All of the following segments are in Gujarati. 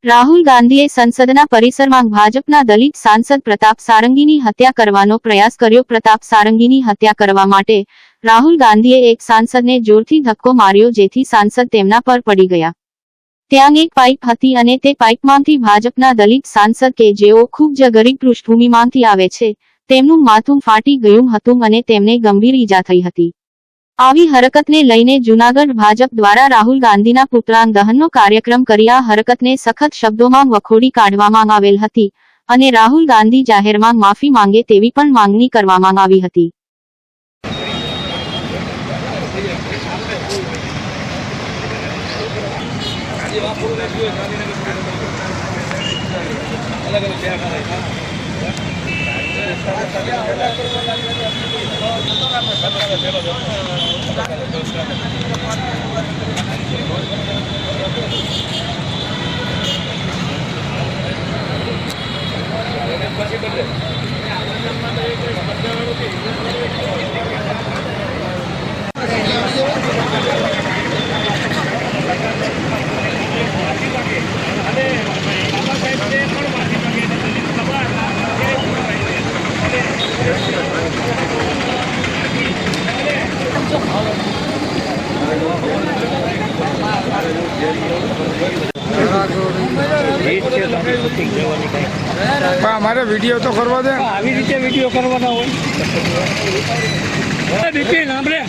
રાહુલ ગાંધીએ સંસદના પરિસરમાં ભાજપના દલિત સાંસદ પ્રતાપ સારંગીની હત્યા કરવાનો પ્રયાસ કર્યો। પ્રતાપ સારંગીની હત્યા કરવા માટે રાહુલ ગાંધીએ એક સાંસદને જોરથી ધક્કો માર્યો, જેથી સાંસદ તેમના પર પડી ગયા। ત્યાં એક પાઇપ હતી અને તે પાઇપમાંથી ભાજપના દલિત સાંસદ કે જેઓ ખૂબ જ ગરીબ પૃષ્ઠભૂમિમાંથી આવે છે, તેમનું માથું ફાટી ગયું હતું અને તેમને ગંભીર ઈજા થઈ હતી। આવી હરકતને લઈને જૂનાગઢ ભાજપ દ્વારા રાહુલ ગાંધીના પુતળા દહનનો કાર્યક્રમ કરી આ હરકતને સખત શબ્દોમાં વખોડી કાઢવામાં આવેલ હતી અને રાહુલ ગાંધી જાહેરમાં માફી માંગે તેવી પણ માંગણી કરવામાં આવી હતી। हमारे वीडियो तो करवा दे। આવી રીતે વિડીયો કરવાના હોય બિપિન આપણે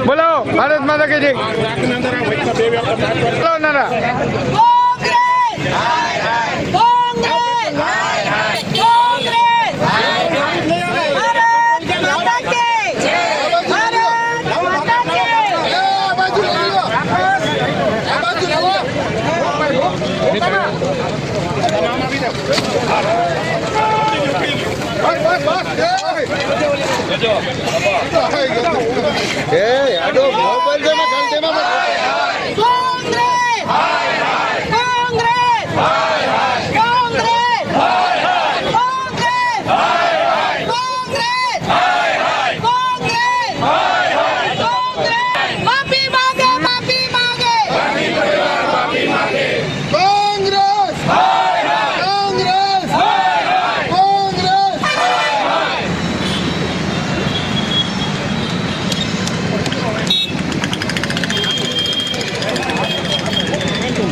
बोलो भारत माता की जय। बोलो नारा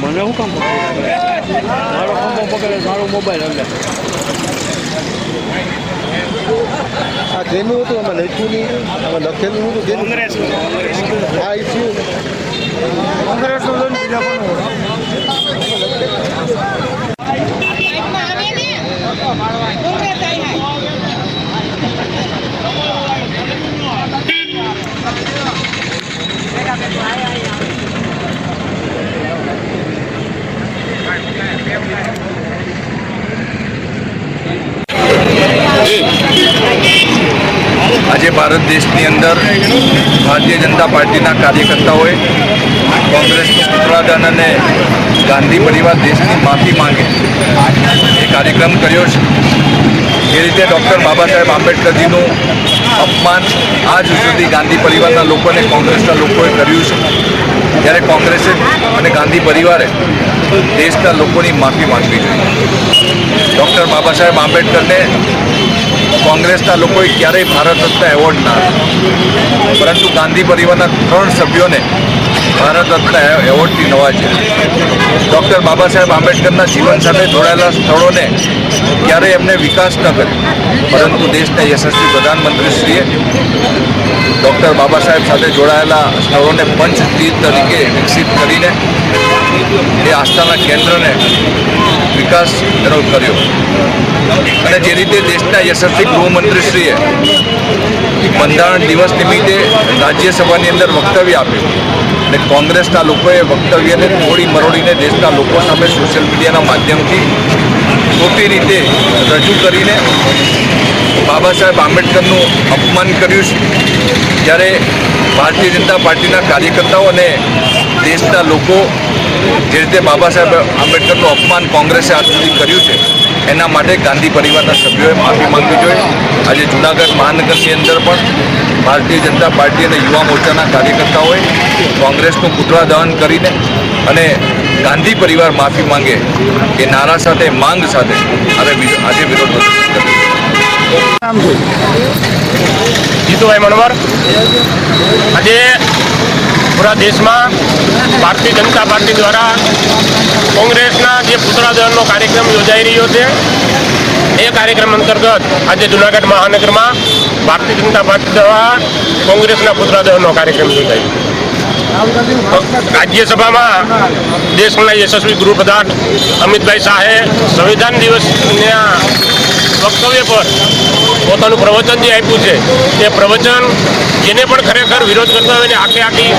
મને હું કામ મારો ખંભો પકડે મારો મોબાઈલ અંદર આ જેનું હતું આમાં લખ્યું નહીં, આમાં લખેલું હતું કોંગ્રેસ આ ઇસ્યુ कांग्रेस को लोन दिया આજે ભારત દેશની અંદર ભારતીય જનતા પાર્ટીના કાર્યકર્તાઓએ કોંગ્રેસનું પુતળા દહન અને ગાંધી પરિવાર દેશની માફી માંગે એ કાર્યક્રમ કર્યો છે। એ રીતે ડૉક્ટર બાબા સાહેબ આંબેડકરજીનું અપમાન આજ સુધી ગાંધી પરિવારના લોકોને કોંગ્રેસના લોકોએ કર્યું છે, ત્યારે કોંગ્રેસે અને ગાંધી પરિવારે દેશના લોકોની માફી માંગવી જોઈએ। ડૉક્ટર બાબા સાહેબ આંબેડકરને કોંગ્રેસના લોકોએ ક્યારેય ભારત રત્ન એવોર્ડ ના આપ્યો, પરંતુ ગાંધી પરિવારના 3 સભ્યોને ભારત રત્ન એવોર્ડથી નવાજ્યા. ડૉક્ટર બાબા સાહેબ આંબેડકરના જીવન સાથે જોડાયેલા સ્થળોને ક્યારેય એમને વિકાસ ન કર્યો, પરંતુ દેશના યશસ્વી પ્રધાનમંત્રીશ્રીએ ડૉક્ટર બાબા સાહેબ સાથે જોડાયેલા સ્થળોને પંચતીર્થ તરીકે વિકસિત કરીને એ આસ્થાના કેન્દ્રને વિકાસ એનો કર્યો. અને જે રીતે દેશના યશસ્વી ગૃહમંત્રીશ્રીએ બંધારણ દિવસ નિમિત્તે રાજ્યસભાની અંદર વક્તવ્ય આપ્યું અને કોંગ્રેસના લોકોએ વક્તવ્યને તોડી મરોડીને દેશના લોકો સામે સોશિયલ મીડિયાના માધ્યમથી ખોટી રીતે રજૂ કરીને બાબા સાહેબ આંબેડકરનું અપમાન કર્યું છે. જ્યારે ભારતીય જનતા પાર્ટીના કાર્યકર્તાઓ અને દેશના લોકો જે રીતે બાબા સાહેબ આંબેડકરનું અપમાન કોંગ્રેસે આજ સુધી કર્યું છે, એના માટે ગાંધી પરિવારના સભ્યોએ માફી માંગવી જોઈએ. આજે જૂનાગઢ મહાનગરની અંદર પણ ભારતીય જનતા પાર્ટી અને યુવા મોરચાના કાર્યકર્તાઓએ કોંગ્રેસનું પુતળા દહન કરીને અને ગાંધી પરિવાર માફી માંગે એ નારા સાથે માંગ સાથે આજે વિરોધ પ્રદર્શન કર્યું. જીતુભાઈ મનવર. આજે પૂરા દેશમાં ભારતીય જનતા પાર્ટી દ્વારા કોંગ્રેસના જે પુતળા દહનનો કાર્યક્રમ યોજાઈ રહ્યો છે, એ કાર્યક્રમ અંતર્ગત આજે જૂનાગઢ મહાનગરમાં ભારતીય જનતા પાર્ટી દ્વારા કોંગ્રેસના પુતળા દહનનો કાર્યક્રમ યોજાયો. રાજ્યસભામાં દેશના યશસ્વી ગૃહપ્રધાન અમિતભાઈ શાહે સંવિધાન દિવસના વક્તવ્ય પર પોતાનું પ્રવચન જે આપ્યું છે, તે પ્રવચન જેને પણ ખરેખર વિરોધ કરતા હોય એને આખી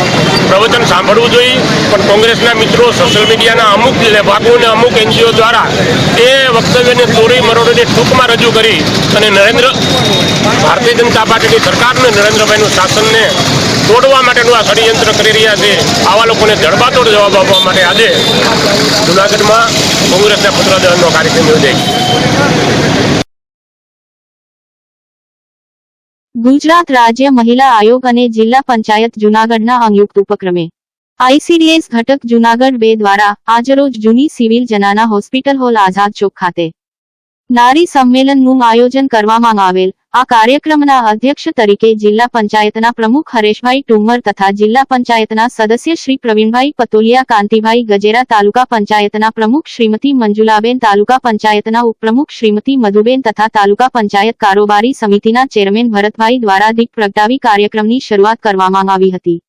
પ્રવચન સાંભળવું જોઈએ. પણ કોંગ્રેસના મિત્રો સોશિયલ મીડિયાના અમુક ભાગો અને અમુક NGO દ્વારા એ વક્તવ્યને તોડી મરોડીને ટૂંકમાં રજૂ કરી અને ભારતીય જનતા પાર્ટીની સરકારને નરેન્દ્રભાઈનું શાસનને તોડવા માટેનું આ ષડયંત્ર કરી રહ્યા છે. આવા લોકોને જડબાતોડ જવાબ આપવા માટે આજે જૂનાગઢમાં કોંગ્રેસના પુતળા દહનનો કાર્યક્રમ યોજાય. ગુજરાત રાજ્ય મહિલા આયોગ અને જિલ્લા પંચાયત જૂનાગઢના સંયુક્ત ઉપક્રમે ICDS ઘટક જૂનાગઢ 2 દ્વારા આજરોજ જૂની સિવિલ જનાના હોસ્પિટલ હોલ આઝાદ ચોક ખાતે નારી સંમેલનનું આયોજન કરવામાં આવેલ. આ કાર્યક્રમના અધ્યક્ષ તરીકે જિલ્લા પંચાયતના પ્રમુખ હરેશભાઈ ટુમ્મર તથા જિલ્લા પંચાયતના સદસ્ય શ્રી પ્રવીણભાઈ પતોલિયા, કાંતિભાઈ ગજેરા, તાલુકા પંચાયતના પ્રમુખ શ્રીમતી મંજુલાબેન, તાલુકા પંચાયતના ઉપપ્રમુખ શ્રીમતી મધુબેન તથા તાલુકા પંચાયત કારોબારી સમિતિના ચેરમેન ભરતભાઈ દ્વારા દીપ પ્રગટાવી કાર્યક્રમની શરૂઆત કરવામાં આવી હતી.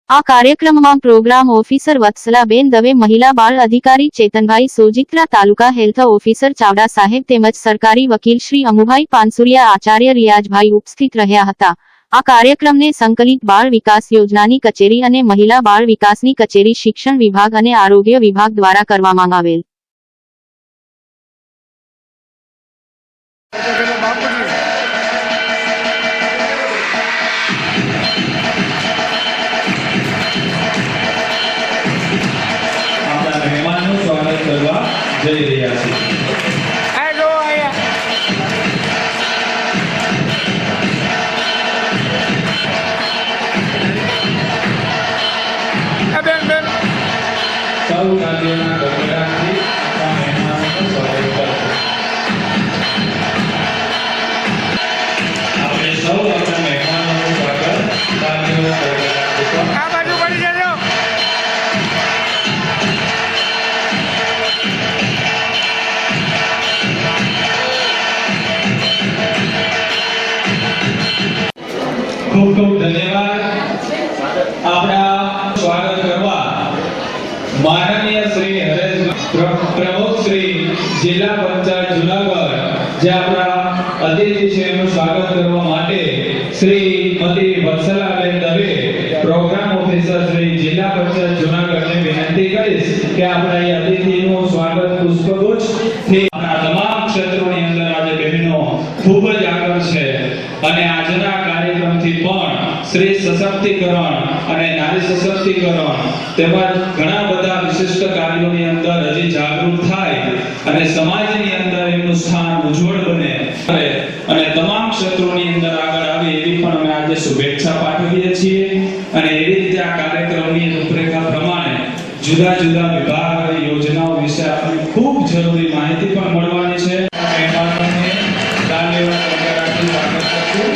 આ કાર્યક્રમમાં પ્રોગ્રામ ઓફિસર વત્સલાબેન દવે, મહિલા બાળ અધિકારી ચેતનભાઈ સોજિત્રા, તાલુકા હેલ્થ ઓફિસર ચાવડા સાહેબ તેમજ સરકારી વકીલ શ્રી અમુભાઈ પાનસુરિયા, આચાર્ય રિયાજભાઈ ઉપસ્થિત રહ્યા હતા. આ કાર્યક્રમને સંકલિત બાળ વિકાસ યોજનાની કચેરી અને મહિલા બાળ વિકાસની કચેરી, શિક્ષણ વિભાગ અને આરોગ્ય વિભાગ દ્વારા કરવામાં આવેલ. મહેમાનનું સ્વાગત કરવા જઈ રહ્યા છે. સૌ રાજ્યોના ગણરાજથી આ મહેમાનોનું સ્વાગત કરશે. આપણે સૌ આપણા મહેમાનોનું સ્વાગત રાજ્યોના ગણરાજથી ખૂબ ખૂબ ધન્યવાદ. આપણા સ્વાગત કરવા માનનીય શ્રી પ્રમુખ શ્રી જિલ્લા પંચાયત જૂનાગઢ જે આપણા અતિથિ છે એનું સ્વાગત કરવા માટે શ્રીમતી વત્સલાબેન દવે, પ્રોગ્રામ ઓફિસર શ્રી જિલ્લા પંચાયત જૂનાગઢને વિનંતી કરીશ કે આપણા એ અતિથિનું સ્વાગત પુષ્પગુચ્છથી આપણા તમામ ક્ષેત્રોની અંદર આજે બહેનો ખૂબ જ આગળ છે અને આજના કાર્યક્રમથી પણ સ્ત્રી સશક્તિકરણ અને નારી સશક્તિકરણ તેમજ ઘણા બધા વિશિષ્ટ કાર્યોની અંદર હજી જાગૃત થાય અને સમાજની અંદર એમનું સ્થાન ઉજ્જવળ બને અને તમામ ક્ષેત્રોની અંદર આગળ આવે એવી પણ અમે આજે શુભેચ્છા પાઠવીએ છીએ. અને એવી રીતે આ કાર્યક્રમની રૂપરેખા પ્રમાણે જુદા જુદા વિભાગ અને યોજનાઓ વિશે આપણને ખૂબ જરૂરી માહિતી પણ મળવાની છે. મહેમાનોને ધન્યવાદ આપી સ્વાગત કરશું.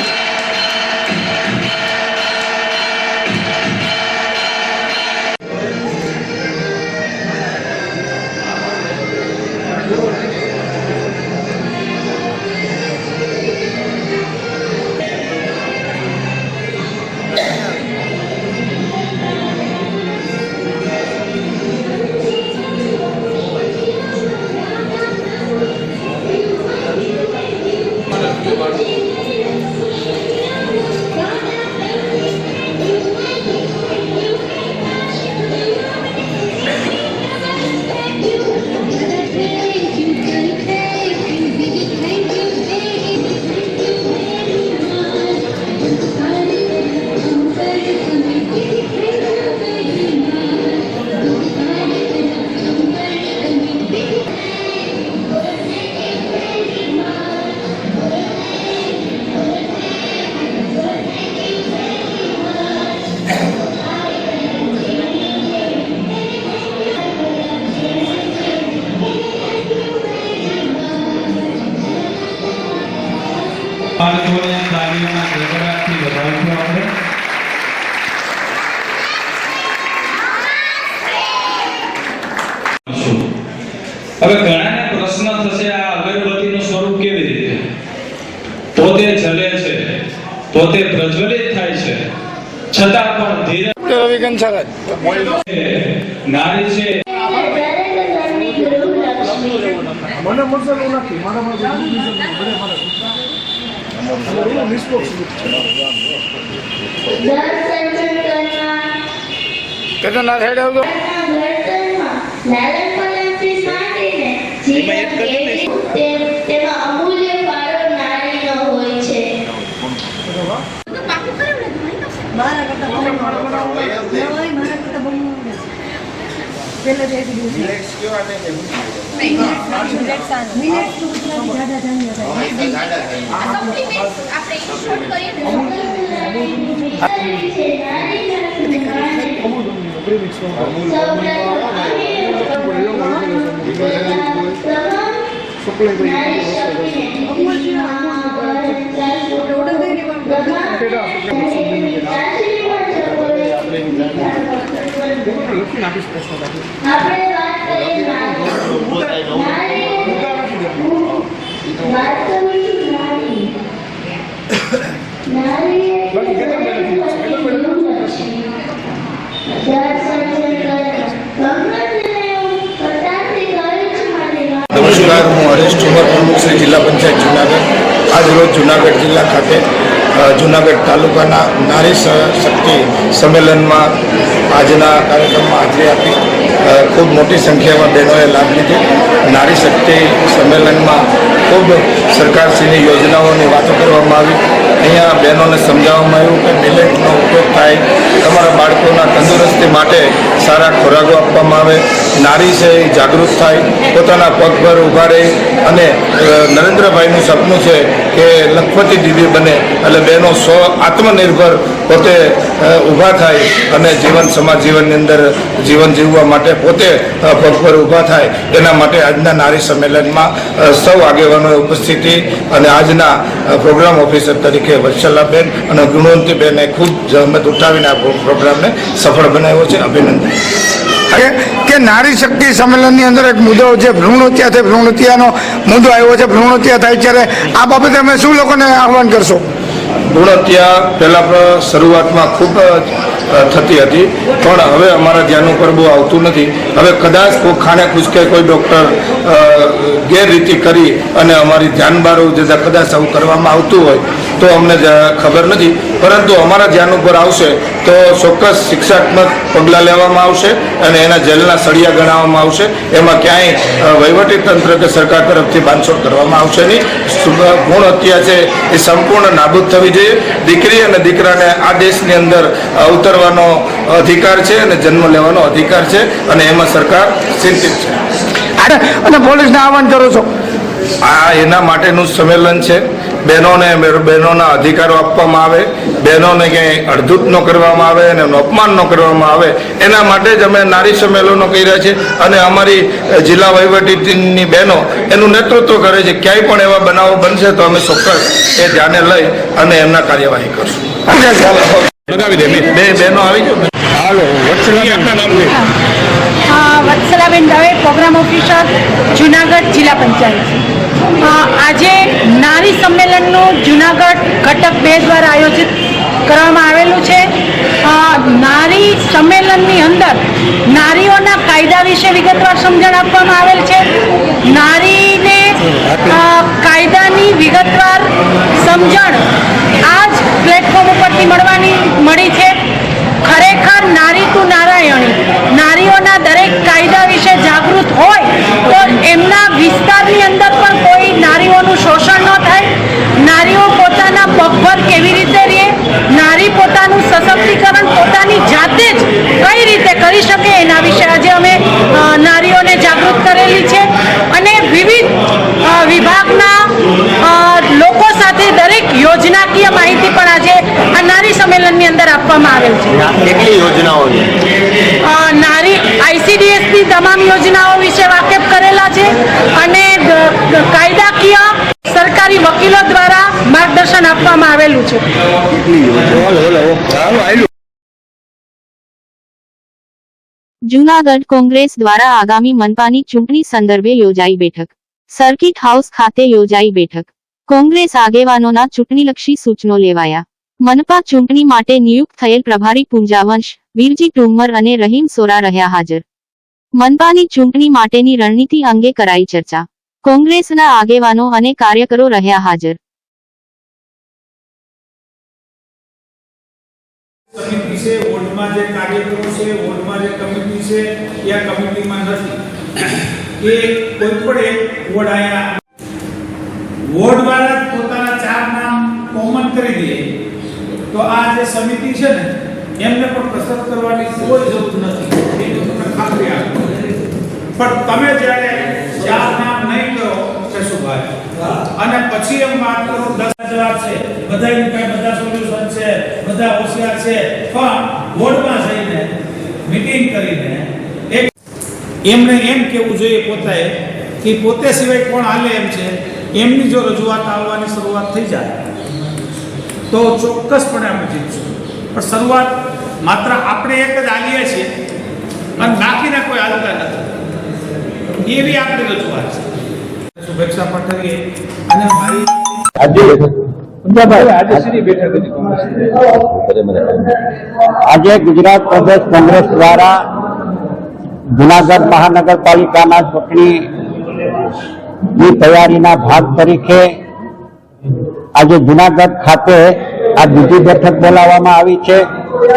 બાળકોને તાળીઓના ગડગડાટથી વધાવશું આપણે. હવે ઘણાને પ્રશ્ન થશે આ અગરબત્તીનું સ્વરૂપ કેવી રીતે? પોતે જલે છે, પોતે પ્રજ્વલિત થાય છે, છતાં પણ ધીરે નારી છે. તેમાં અમૂલ્ય ફાળો નારીનો હોય છે. નમસ્કાર, હું હરેશ ઠુમર, પ્રમુખ શ્રી જિલ્લા પંચાયત જુનાગઢ. આજ રોજ જુનાગઢ જિલ્લા ખાતે જુનાગઢ તાલુકાના નારી શક્તિ સંમેલનમાં આજના કાર્યક્રમમાં હાજરી આપી ખૂબ મોટી સંખ્યામાં બહેનોએ લાભ લીધો. નારી શક્તિ સંમેલનમાં ખૂબ સરકારશ્રીની યોજનાઓની વાતો કરવામાં આવી. અહીંયા બહેનોને સમજાવવામાં આવ્યું કે મિલેટનો ઉપયોગ થાય, તમારા બાળકોના તંદુરસ્તી માટે સારા ખોરાકો આપવામાં આવે, નારી છે એ જાગૃત થાય, પોતાના પગ પર ઊભા રહે. અને નરેન્દ્રભાઈનું સપનું છે કે લખપતિ દીદી બને, એટલે બહેનો આત્મનિર્ભર પોતે ઊભા થાય અને સમાજ જીવનની અંદર જીવન જીવવા માટે પોતે પગ પર ઊભા થાય. એના માટે આજના નારી સંમેલનમાં સૌ આગેવાનોએ ઉપસ્થિતિ અને આજના પ્રોગ્રામ ઓફિસર તરીકે વત્સલાબેન અને ગુણવંતીબેને ખૂબ જહેમત ઉઠાવીને આ પ્રોગ્રામને સફળ બનાવ્યો છે. અભિનંદન. કે નારી શક્તિ સંમેલનની અંદર એક મુદ્દો છે ભ્રૂણ હત્યા છે. ભ્રૂણ હત્યાનો મુદ્દો આવ્યો છે. ભ્રૂણ હત્યા થાય ત્યારે આ બાબતે અમે શું લોકોને આહવાન કરશો? ભ્રૂણ હત્યા પહેલાં શરૂઆતમાં ખૂબ થતી હતી, પણ હવે અમારા ધ્યાન ઉપર બહુ આવતું નથી. હવે કદાચ કોઈ ખાને ખુશકે કોઈ ડૉક્ટર ગેરરીતિ કરી અને અમારી ધ્યાન બહાર જતાં કદાચ આવું કરવામાં આવતું હોય તો અમને ખબર નથી, પરંતુ અમારા ધ્યાન ઉપર આવશે તો ચોક્કસ શિક્ષાત્મક પગલાં લેવામાં આવશે અને એના જેલના સળિયા ગણાવવામાં આવશે. એમાં ક્યાંય વહીવટી તંત્ર કે સરકાર તરફથી બાંધછોડ કરવામાં આવશે નહીં. ભ્રૂણ હત્યા છે એ સંપૂર્ણ નાબૂદ થવી જોઈએ. દીકરી અને દીકરાને આ દેશની અંદર અવતરવાનો અધિકાર છે અને જન્મ લેવાનો અધિકાર છે અને એમાં સરકાર ચિંતિત છે. અને પોલીસને આહવાન કરો છો? આ એના માટેનું સંમેલન છે. બહેનોના અધિકારો આપવામાં આવે, બહેનોને ક્યાંય અડધૂત ન કરવામાં આવે અને અપમાન ન કરવામાં આવે, એના માટે જ અમે નારી સંમેલનો કર્યા છે. અને અમારી જિલ્લા વહીવટીની બહેનો એનું નેતૃત્વ કરે છે. ક્યાંય પણ એવા બનાવો બનશે તો અમે ચોક્કસ એ ધ્યાને લઈ અને એમના કાર્યવાહી કરશું. બે બહેનો આવી જાઓ. વત્સલાબેન દવે, પ્રોગ્રામ ઓફિસર, જુનાગઢ જિલ્લા પંચાયત. આજે નારી સંમેલનનું જુનાગઢ ઘટક 2 દ્વારા આયોજિત કરવામાં આવેલું છે. નારી સંમેલનની અંદર નારીઓના કાયદા વિશે વિગતવાર સમજણ આપવામાં આવેલ છે. નારીને કાયદાની વિગતવાર સમજણ આ જ પ્લેટફોર્મ ઉપરથી મળી છે. ખરેખર નારી તું નારાયણી, નારીઓના દરેક કાયદા વિશે જાગૃત હોય તો એમના વિસ્તારની અંદર પણ કોઈ નારીઓનું શોષણ ન થાય, નારીઓ પોતાના પગભર કેવી રીતે રહે, નારી પોતાનું સશક્તિકરણ પોતાની જાતે જ કઈ રીતે કરી શકે એના વિશે આજે અમે નારીઓને જાગૃત કરેલી છે. અને વિવિધ વિભાગના લોકો સાથે દરેક યોજનાકીય માહિતી પણ આજે આ નારી સંમેલનની અંદર આપવામાં આવેલ છે. કેટલી યોજનાઓ છે? નારી ICDSની તમામ યોજનાઓ વિશે વાકેફ કરેલા છે અને કાયદાકીય સરકારી વકીલો દ્વારા માર્ગદર્શન આપવામાં આવેલું છે. જૂનાગઢ કોંગ્રેસ દ્વારા આગામી મનપાની ચૂંટણી સંદર્ભે યોજાઈ બેઠક. સર્કિટ હાઉસ ખાતે યોજાઈ બેઠક. કોંગ્રેસ આગેવાનોના ચૂંટણીલક્ષી સૂચનો લેવાયા. મનપા ચૂંટણી માટે નિયુક્ત થયેલ પ્રભારી પૂંજાવંશ, વીરજી ટુમ્મર અને રહીમ સોરા રહ્યા હાજર. મનપાની ચૂંટણી માટેની રણનીતિ અંગે કરાઈ ચર્ચા. કોંગ્રેસના આગેવાનો અને કાર્યકરો રહ્યા હાજર. સમિતિ છે, વોર્ડમાં જે કાર્યકરો છે, વોર્ડમાં જે કમિટી છે, એ આ કમિટીમાં નથી. એ કોઈ પણ એક વોર્ડ આયા વોર્ડ વાળા પોતાના 4 નામ કોમન કરી દે તો આ જે સમિતિ છે ને એમને પણ કસરત કરવાની કોઈ જરૂર નથી. એ તો તમને ખાતરી આપું. પણ તમે જ્યારે 4 નામ નહીં કરો કેશુભાઈ અને પછી એમ વાત કરો 10 જવાબ છે, બધાની પાસે બધા સોલ્યુશન છે, બધા હોશિયાર છે, પણ બોર્ડમાં જઈને મીટિંગ કરીને એમને એમ કેવું જોઈએ પોતાએ કે પોતે સિવાય કોણ હાલે એમ છે, એમની જો રજૂઆત આવવાની શરૂઆત થઈ જાય તો ચોક્કસપણે આપણે જીતશું. પણ શરૂઆત માત્ર આપણે એક જ હાલીએ છીએ અને બાકીના કોઈ હાલતા નથી, એવી આપણી રજૂઆત છે. શુભેચ્છા પાઠવીએ અને મારી આજે ગુજરાત પ્રદેશ કોંગ્રેસ દ્વારા જૂનાગઢ મહાનગરપાલિકાના ચૂંટણીની તૈયારીના ભાગ તરીકે આજે જૂનાગઢ ખાતે આ બીજી બેઠક બોલાવવામાં આવી છે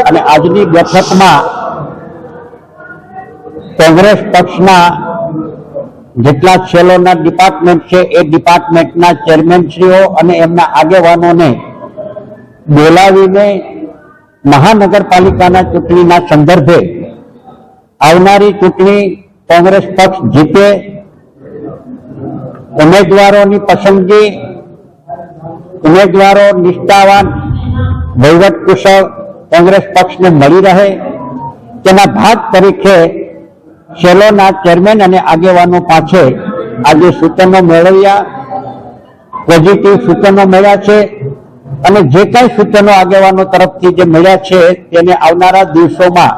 અને આજની બેઠકમાં કોંગ્રેસ પક્ષના જેટલા સેલોના ડિપાર્ટમેન્ટ છે એ ડિપાર્ટમેન્ટના ચેરમેનશ્રીઓ અને એમના આગેવાનોને બોલાવીને મહાનગરપાલિકાના ચૂંટણીના સંદર્ભે આવનારી ચૂંટણી કોંગ્રેસ પક્ષ જીતે, ઉમેદવારોની પસંદગી, ઉમેદવારો નિષ્ઠાવાન, વહીવટ કુશળ કોંગ્રેસ પક્ષને મળી રહે તેના ભાગ તરીકે સેલોના ચેરમેન અને આગેવાનો પાસે આજે સૂચનો મેળવ્યા, પોઝિટિવ સૂચનો મળ્યા છે અને જે કાંઈ સૂચનો આગેવાનો તરફથી જે મળ્યા છે તેને આવનારા દિવસોમાં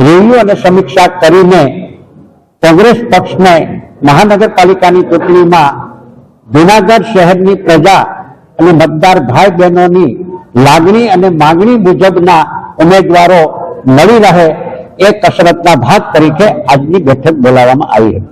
રિવ્યુ અને સમીક્ષા કરીને કોંગ્રેસ પક્ષને મહાનગરપાલિકાની ચૂંટણીમાં જૂનાગઢ શહેરની પ્રજા અને મતદાર ભાઈ બહેનોની લાગણી અને માંગણી મુજબના ઉમેદવારો મળી રહે એ કસરતના ભાગ તરીકે આજની બેઠક બોલાવવામાં આવી હતી.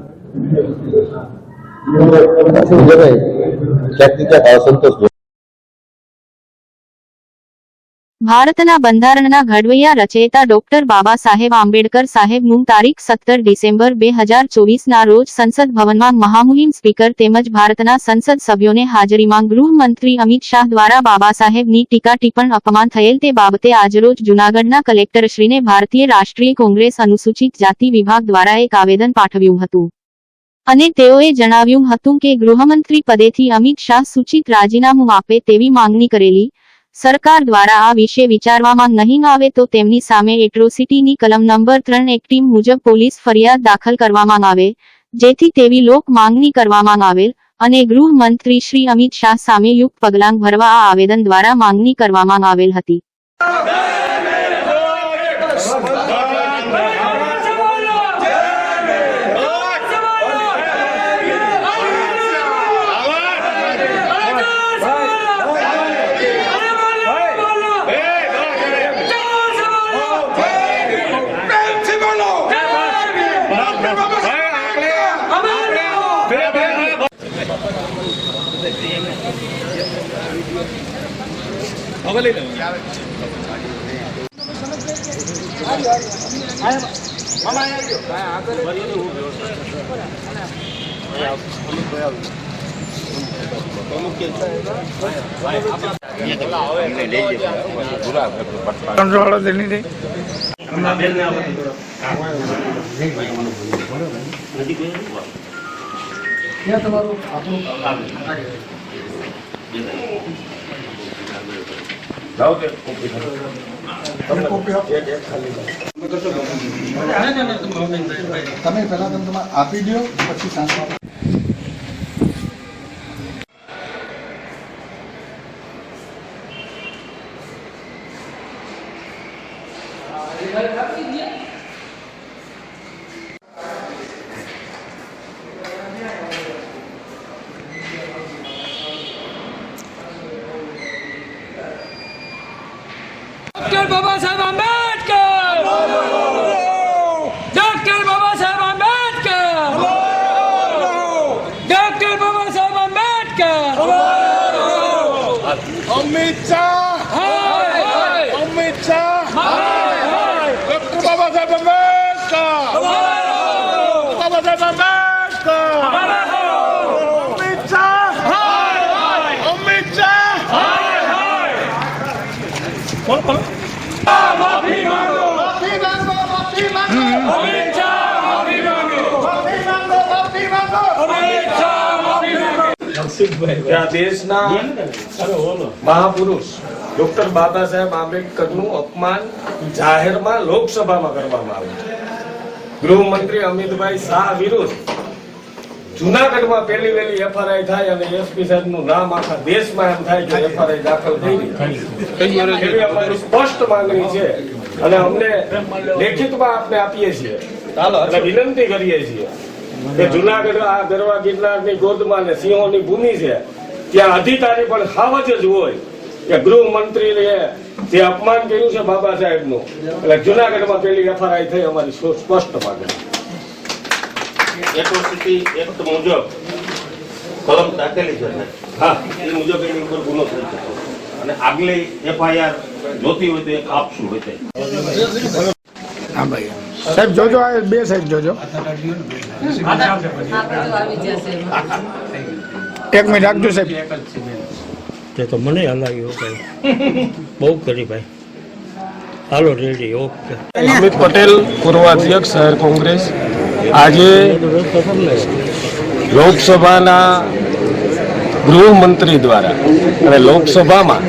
ભારતના બંધારણના ઘડવૈયા રચયિતા ડોક્ટર બાબા સાહેબ આંબેડકર સાહેબનું તારીખ 17 ડિસેમ્બર 2024ના રોજ સંસદ ભવનમાં મહામહિમ સ્પીકર તેમજ ભારતના સંસદ સભ્યોને હાજરીમાં ગૃહમંત્રી અમિત શાહ દ્વારા બાબા સાહેબની ટીકા ટિપ્પણ અપમાન થયેલ તે બાબતે આજરોજ જૂનાગઢના કલેક્ટરશ્રીને ભારતીય રાષ્ટ્રીય કોંગ્રેસ અનુસૂચિત જાતિ વિભાગ દ્વારા એક આવેદન પાઠવ્યું હતું અને તેઓએ જણાવ્યું હતું કે ગૃહમંત્રી પદેથી અમિત શાહ સૂચિત રાજીનામું આપે તેવી માંગણી કરેલી સરકાર દ્વારા આ વિશે વિચારવામાં નહીં આવે તો તેમની સામે એટ્રોસિટીની કલમ નંબર 3 એક્ટ મુજબ પોલીસ ફરિયાદ દાખલ કરવામાં આવે, જેથી તેવી લોક માંગણી કરવામાં આવેલ અને ગૃહમંત્રી શ્રી અમિત શાહ સામે યુક્ત પગલાં ભરવા આ આવેદન દ્વારા માંગણી કરવામાં આવેલ હતી. તમે પહેલા તમે આપી દો પછી સાંજ doctor Baba Saheb Ambedkar doctor Baba Saheb Ambedkar doctor Baba Saheb Ambedkar Amit Shah Amit Shah doctor Baba Saheb Ambedkar Baba Saheb Ambedkar Amit Shah Amit Shah માફી માંગો માફી માંગો માફી માંગો અમિત શાહ માફી માંગો માફી માંગો માફી માંગો અમિત શાહ માફી માંગો કે આ દેશના મહાપુરુષ ડોક્ટર બાબા સાહેબ આંબેડકરનું અપમાન જાહેરમાં લોકસભામાં કરવામાં આવ્યું છે. ગૃહમંત્રી અમિતભાઈ શાહ વિરુદ્ધ જુનાગઢમાં પહેલી વહેલી એફઆરઆઈ થાય અને એસપી સાહેબનું નામ આખા દેશમાં એમ થાય કે એફઆરઆઈ દાખલ થઈ એવી અમારી સ્પષ્ટ માંગણી છે અને અમને લેખિતમાં આપને આપીએ છીએ અને વિનંતી કરીએ છીએ કે જુનાગઢ આ ગરવા ગિરનારની ગોદમાં ને સિંહોની ભૂમિ છે ત્યાં અધિકારી પણ હાવ જ હોય કે ગૃહમંત્રીએ જે અપમાન કર્યું છે બાબા સાહેબનું એટલે જુનાગઢમાં પેલી એફઆરઆઈ થઈ અમારી સ્પષ્ટ માંગણી. એટ્રોસિટી એક્ટ મુજબ કલમ દાખલી છે હા એ મુજબ એની ઉપર ગુનો થઈ શકે અને આગલી એફઆઈઆર જોતી હોય તો એક આપશું હોય હા ભાઈ સાહેબ જોજો આ બે સાહેબ જોજો એક મિનિટ રાખજો સાહેબ તે તો મને હલાવ્યો ભાઈ બહુ કરી ભાઈ હાલો રેડી ઓકે અમિત પટેલ પૂર્વ અધ્યક્ષ શહેર કોંગ્રેસ આજે લોકસભાના ગૃહમંત્રી દ્વારા અને લોકસભામાં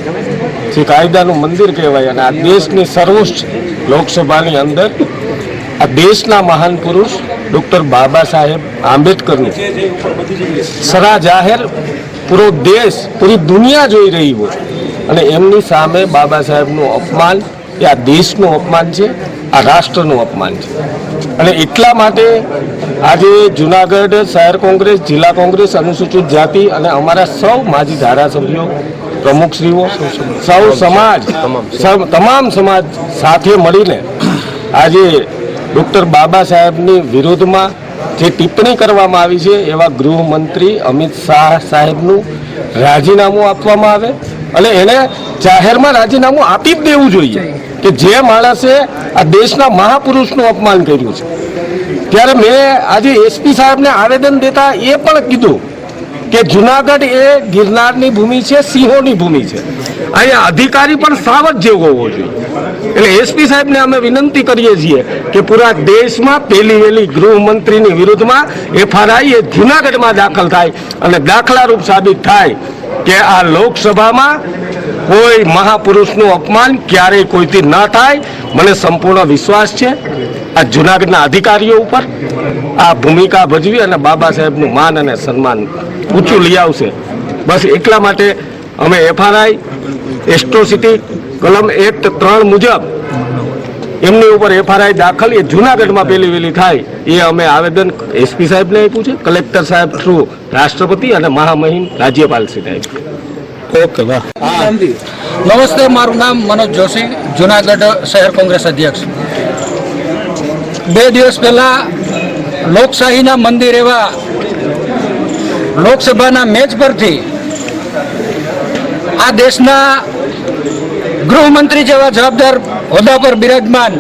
જે કાયદાનું મંદિર કહેવાય અને આ દેશની સર્વોચ્ચ લોકસભાની અંદર આ દેશના મહાન પુરુષ ડૉક્ટર બાબા સાહેબ આંબેડકરનું સરા જાહેર પૂરો દેશ પૂરી દુનિયા જોઈ રહી હોય અને એમની સામે બાબા સાહેબનું અપમાન એ આ દેશનું અપમાન છે, આ રાષ્ટ્રનું અપમાન છે અને એટલા માટે આજે જુનાગઢ શહેર કોંગ્રેસ, જિલ્લા કોંગ્રેસ, અનુસૂચિત જાતિ અને અમારા સૌ માજી ધારાસભ્યો, પ્રમુખશ્રીઓ, સૌ સમાજ, તમામ સમાજ સાથે મળીને આજે ડૉક્ટર બાબા સાહેબની વિરુદ્ધમાં જે ટિપ્પણી કરવામાં આવી છે એવા ગૃહમંત્રી અમિત શાહ સાહેબનું રાજીનામું આપવામાં આવે અને એને જાહેરમાં રાજીનામું આપી જ દેવું જોઈએ કે જે માણસે આ દેશના મહાપુરુષનું અપમાન કર્યું છે. ત્યારે મેં આજે એસપી સાહેબને આવેદન દેતા એ પણ કીધું કે જુનાગઢ એ ગિરનારની ભૂમિ છે, સિંહોની ભૂમિ છે, અહીંયા અધિકારી પણ સાવધ જેવો હોવો જોઈએ. એટલે એસપી સાહેબને અમે વિનંતી કરીએ છીએ કે પૂરા દેશમાં પહેલી વહેલી ગૃહમંત્રીની વિરુદ્ધમાં એફઆરઆઈ એ જુનાગઢમાં દાખલ થાય અને દાખલારૂપ સાબિત થાય કે આ લોકસભામાં કોઈ મહાપુરુષનું અપમાન ક્યારેય કોઈથી ન થાય. મને સંપૂર્ણ વિશ્વાસ છે આ જુનાગઢના અધિકારીઓ ઉપર આ ભૂમિકા ભજવી અને બાબા સાહેબનું માન અને સન્માન ઊંચું લઈ આવશે. બસ એટલા માટે અમે એફઆરઆઈ એટ્રોસિટી કલમ એક્ટ 3 મુજબ એમની ઉપર એફઆરઆઈ દાખલ એ જુનાગઢમાં પહેલી વહેલી થાય એ અમે આવેદન એસપી સાહેબને આપ્યું છે, કલેક્ટર સાહેબ થ્રુ રાષ્ટ્રપતિ અને મહામહિમ રાજ્યપાલશ્રીને આપ્યું. ઓકે વાહ. નમસ્તે, મારું નામ મનોજ જોશી, જુનાગઢ શહેર કોંગ્રેસ અધ્યક્ષ. 2 દિવસ પહેલા લોકશાહીના મંદિર એવા લોકસભાના મેચ પરથી આ દેશના ગૃહમંત્રી જેવા જવાબદાર હોદ્દા પર બિરાજમાન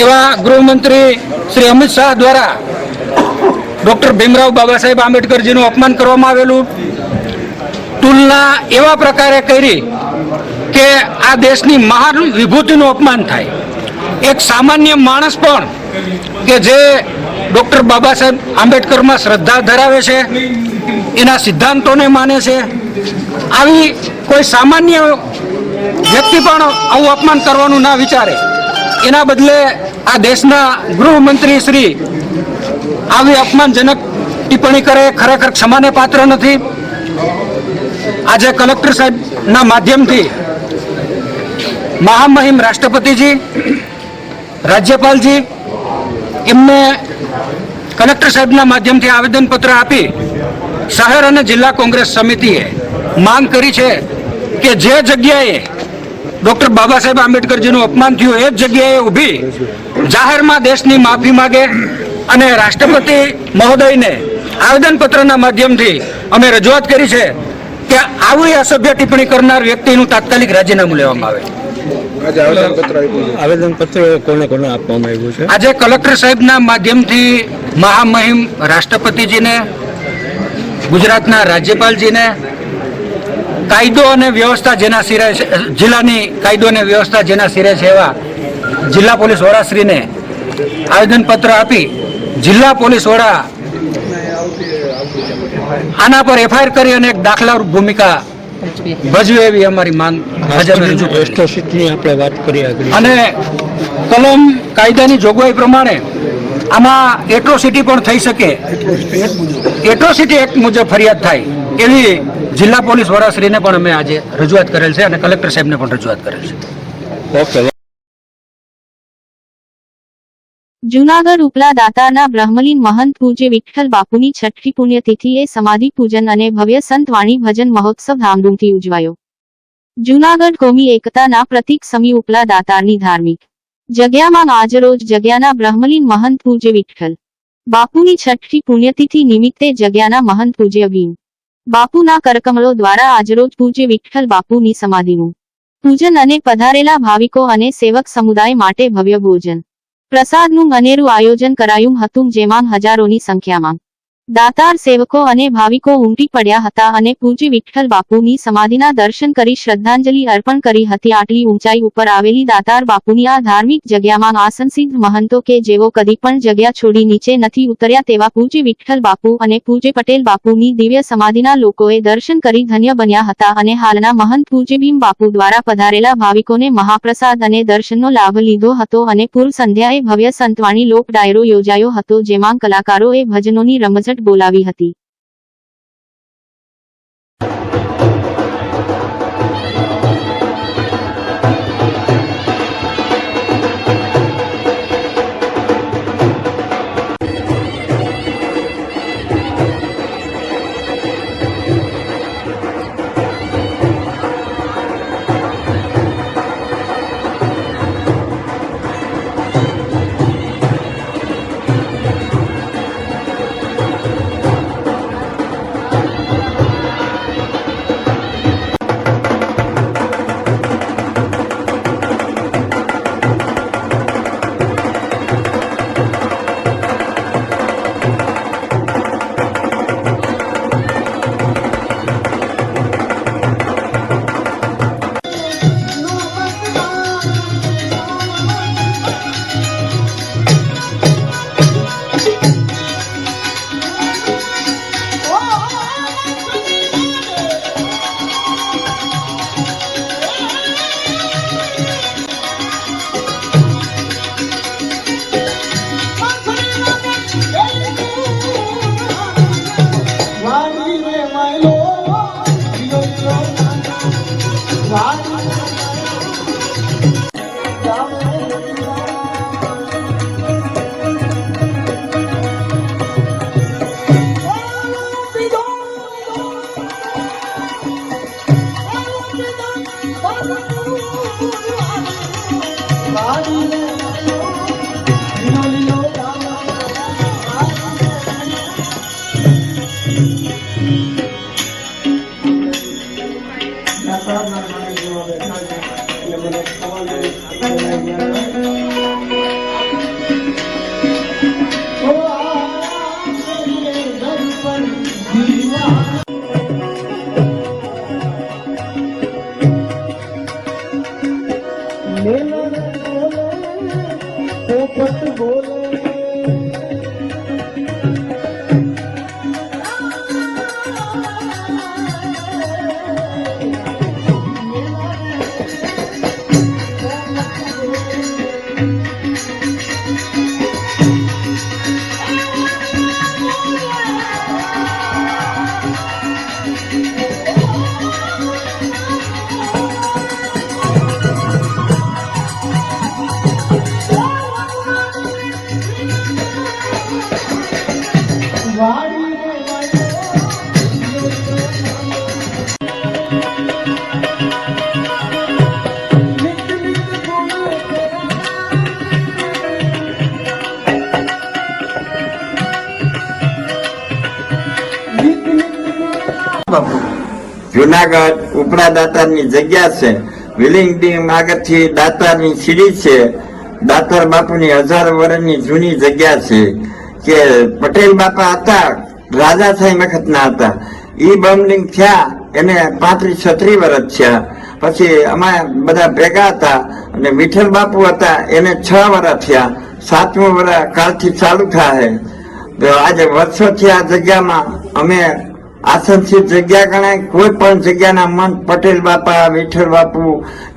એવા ગૃહમંત્રી શ્રી અમિત શાહ દ્વારા ડૉક્ટર ભીમરાવ બાબા સાહેબ આંબેડકરજીનું અપમાન કરવામાં આવેલું. તુલના એવા પ્રકારે કરી કે આ દેશની મહાન વિભૂતિનું અપમાન થાય. એક સામાન્ય માણસ પણ કે જે ડૉક્ટર બાબા સાહેબ આંબેડકરમાં શ્રદ્ધા ધરાવે છે, એના સિદ્ધાંતોને માને છે, આવી કોઈ સામાન્ય વ્યક્તિ પણ આવું અપમાન કરવાનું ના વિચારે. એના બદલે આ દેશના ગૃહમંત્રી શ્રી આવી અપમાનજનક ટિપ્પણી કરે ખરેખર ક્ષમાને પાત્ર નથી. આજે કલેક્ટર સાહેબના માધ્યમથી મહામહિમ રાષ્ટ્રપતિજી રાજ્યપાલજી એમને કલેક્ટર સાહેબના માધ્યમથી આવેદનપત્ર આપી શહેર અને જિલ્લા કોંગ્રેસ સમિતિએ માંગ કરી છે કે જે જગ્યાએ ડૉક્ટર બાબા સાહેબ આંબેડકરજીનું અપમાન થયું એ જ જગ્યાએ ઊભી જાહેરમાં દેશની માફી માગે અને રાષ્ટ્રપતિ મહોદયને આવેદનપત્રના માધ્યમથી અમે રજૂઆત કરી છે કે આવી અસભ્ય ટિપ્પણી કરનાર વ્યક્તિનું તાત્કાલિક રાજીનામું લેવામાં આવે. આવેદનપત્ર કોને કોને આપવામાં આવ્યું છે? આજે કલેક્ટર સાહેબના માધ્યમથી મહામહિમ રાષ્ટ્રપતિજીને, ગુજરાતના રાજ્યપાલજીને, કાયદો અને વ્યવસ્થા જેના સિરે છે, જિલ્લાની કાયદો અને વ્યવસ્થા જેના સિરે છે એવા જિલ્લા પોલીસ વડાશ્રીને આવેદનપત્ર આપી જિલ્લા પોલીસ વડા આના પર એફઆઈઆર કરી અને એક દાખલારૂપ ભૂમિકા ભજવે એવી અમારી માંગ એટ્રોસિટીની આપણે વાત કરી આગળ, અને કલમ કાયદાની જોગવાઈ પ્રમાણે આમાં એટ્રોસિટી પણ થઈ શકે, એટ્રોસિટી એક્ટ મુજબ ફરિયાદ થાય એવી જિલ્લા પોલીસ વડાશ્રીને પણ અમે આજે રજૂઆત કરેલ છે અને કલેક્ટર સાહેબને પણ રજૂઆત કરેલ છે. ઓકે. જૂનાગઢ ઉપલા દાતારના બ્રહ્મલીન મહંત પૂજ્ય વિઠ્ઠલ બાપુની છઠ્ઠી પુણ્યતિથિએ સમાધિ પૂજન અને ભવ્ય સંતવાણી ભજન મહોત્સવ ધામધૂમથી ઉજવાયો. જૂનાગઢ કોમી એકતાના પ્રતીક સમી ઉપલા દાતારની ધાર્મિક જગ્યામાં આજરોજ જગ્યાના બ્રહ્મલીન મહંત પૂજ્ય વિઠ્ઠલ બાપુની છઠ્ઠી પુણ્યતિથિ નિમિત્તે જગ્યાના મહંત પૂજ્ય ભીમ બાપુના કરકમળો દ્વારા આજરોજ પૂજ્ય વિઠ્ઠલ બાપુની સમાધિનું પૂજન અને પધારેલા ભાવિકો અને સેવક સમુદાય માટે ભવ્ય ભોજન પ્રસાદનું અનેરું આયોજન કરાયું હતું, જેમાં હજારોની સંખ્યામાં દાતાર સેવકો અને ભાવિકો ઉમટી પડ્યા હતા અને પૂજ્ય વિઠ્ઠલ બાપુની સમાધિના દર્શન કરી શ્રદ્ધાંજલિ અર્પણ કરી હતી. આટલી ઊંચાઈ ઉપર આવેલી દાતાર બાપુની આ ધાર્મિક જગ્યામાં આસનસિદ્ધ મહંતો કે જેઓ કદી પણ જગ્યા છોડી નીચે નથી ઉતર્યા તેવા પૂજ્ય વિઠ્ઠલ બાપુ અને પૂજ્ય પટેલ બાપુની દિવ્ય સમાધિના લોકોએ દર્શન કરી ધન્ય બન્યા હતા અને હાલના મહંત પૂજ્ય ભીમ બાપુ દ્વારા પધારેલા ભાવિકોને મહાપ્રસાદ અને દર્શનનો લાભ લીધો હતો અને પૂર્વ સંધ્યાએ ભવ્ય સંતવાણી લોક ડાયરો યોજાયો હતો, જેમાં કલાકારોએ ભજનોની રમઝટ બોલાવી હતી. જુનાગઢ ઉપરા દાતારની જગ્યા છે. વિલિંગ ડીમ આગળથી દાતારની સીડી છે. દાતાર બાપુની 1000 વર્ષની જૂની જગ્યા છે કે પટેલ બાપા હતા, રાજાશાહી વખતના હતા. ઈ બમલિંગ થયા એને 35-36 વર્ષ થયા. પછી અમે બધા ભેગા હતા અને વિઠ્ઠલ બાપુ હતા એને 6 વર્ષ થયા. 7મું વર્ષ કાલથી ચાલુ થાય. તો આજે વર્ષોથી આ જગ્યામાં અમે આસનશીલ જગ્યા ગણાય. કોઈ પણ જગ્યાના મન પટેલ બાપા, વિઠ્ઠલ બાપુ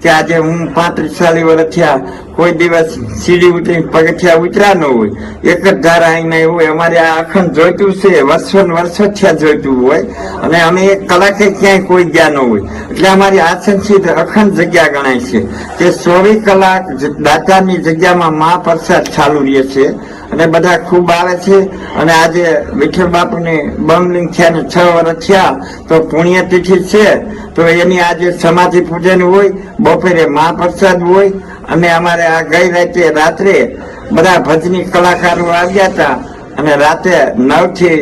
કે આજે હું 35-40 વર્ષ થયા કોઈ દિવસ સીડી ઉતરી પગથિયા ઉતર્યા ન હોય. એક જ ધારા આવીને એવું અમારે આ અખંડ જોઈતું છે. વર્ષો થયા જોઈતું હોય અને અમે એક કલાકે ક્યાંય કોઈ ગયા ન હોય. એટલે અમારી આસનશીલ અખંડ જગ્યા ગણાય છે કે 24 કલાક દાતારની જગ્યામાં મહાપ્રસાદ ચાલુ રહે છે અને બધા ખૂબ આવે છે. અને આજે વિઠ્ઠલ બાપુની બમલિંગ થયા ને 6 વર્ષ થયા તો પુણ્યતિથિ છે. તો એની આજે સમાધિ પૂજન હોય, બપોરે મહાપ્રસાદ હોય. અને અમારે આ ગઈ રાત્રે બધા ભજની કલાકારો આવ્યા હતા અને રાતે 9 થી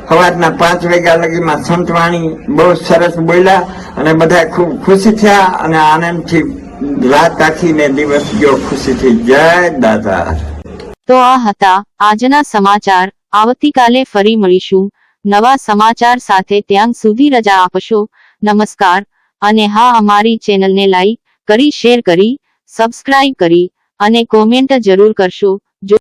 સવારના 5 વાગ્યા લગીમાં સંતવાણી બહુ સરસ બોલ્યા અને બધા ખૂબ ખુશી થયા અને આનંદથી રાત આખીને દિવસ ગયો ખુશીથી. જય દાતા. તો આ હતા આજના સમાચાર. આવતીકાલે ફરી મળીશું નવા સમાચાર સાથે. ત્યાં સુધી રજા આપશો. નમસ્કાર. અને હા, અમારી ચેનલને લાઈક કરી, શેર કરી, સબસ્ક્રાઇબ કરી અને કોમેન્ટ જરૂર કરશો. જો